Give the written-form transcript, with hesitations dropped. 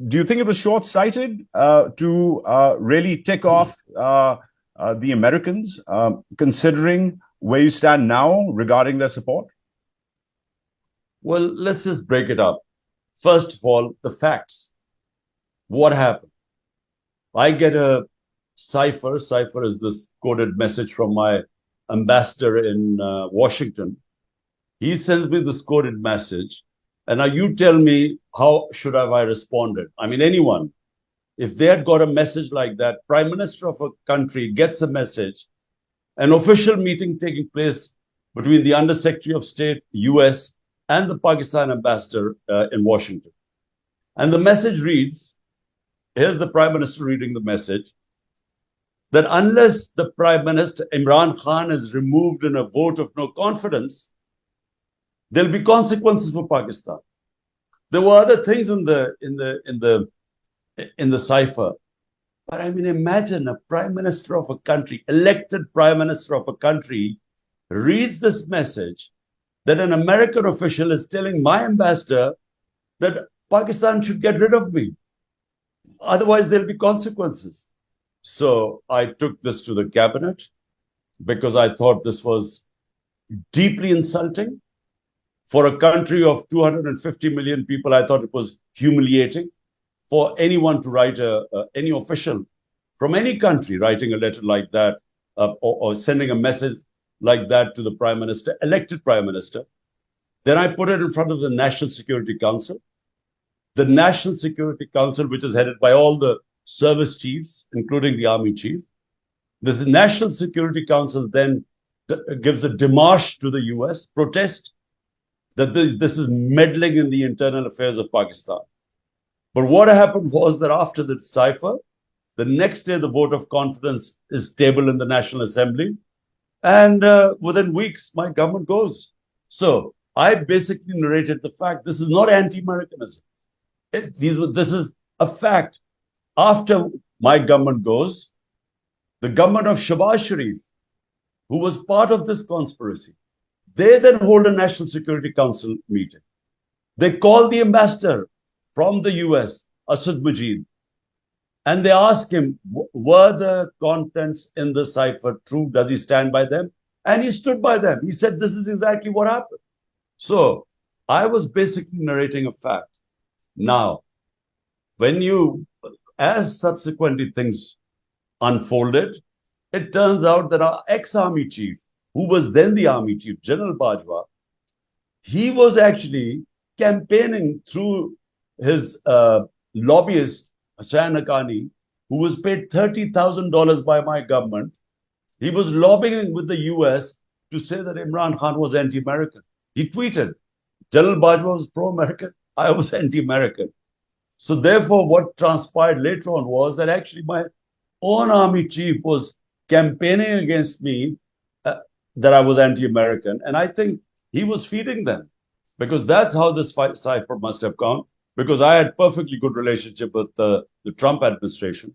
Do you think it was short-sighted to really tick off the Americans, considering where you stand now regarding their support? Well, let's just break it up. First of all, the facts. What happened? I get a cipher. Cipher is this coded message from my ambassador in Washington. He sends me this coded message. And now you tell me, how should have I responded? I mean, anyone, if they had got a message like that, prime minister of a country gets a message, an official meeting taking place between the undersecretary of state, US, and the Pakistan ambassador in Washington. And the message reads, here's the prime minister reading the message, that unless the prime minister, Imran Khan, is removed in a vote of no confidence, there'll be consequences for Pakistan. There were other things in the cipher, but I mean, imagine a prime minister of a country, elected prime minister of a country, reads this message that an American official is telling my ambassador that Pakistan should get rid of me. Otherwise, there'll be consequences. So I took this to the cabinet because I thought this was deeply insulting. For a country of 250 million people, I thought it was humiliating for anyone to write any official from any country writing a letter like that or sending a message like that to the prime minister, elected prime minister. Then I put it in front of the National Security Council. The National Security Council, which is headed by all the service chiefs, including the army chief. The National Security Council then gives a démarche to the US, protest that this is meddling in the internal affairs of Pakistan. But what happened was that after the cipher, the next day the vote of confidence is tabled in the National Assembly. And within weeks, my government goes. So I basically narrated the fact this is not anti-Americanism. This is a fact. After my government goes, the government of Shahbaz Sharif, who was part of this conspiracy, they then hold a National Security Council meeting. They call the ambassador from the US, Asad Majid, and they ask him, were the contents in the cipher true? Does he stand by them? And he stood by them. He said, this is exactly what happened. So I was basically narrating a fact. Now, as subsequently things unfolded, it turns out that our ex-army chief, who was then the army chief, General Bajwa, he was actually campaigning through his lobbyist, Hassan Haqqani, who was paid $30,000 by my government. He was lobbying with the US to say that Imran Khan was anti-American. He tweeted, General Bajwa was pro-American, I was anti-American. So therefore, what transpired later on was that actually my own army chief was campaigning against me that I was anti-American. And I think he was feeding them because that's how this cipher must have gone, because I had perfectly good relationship with the Trump administration.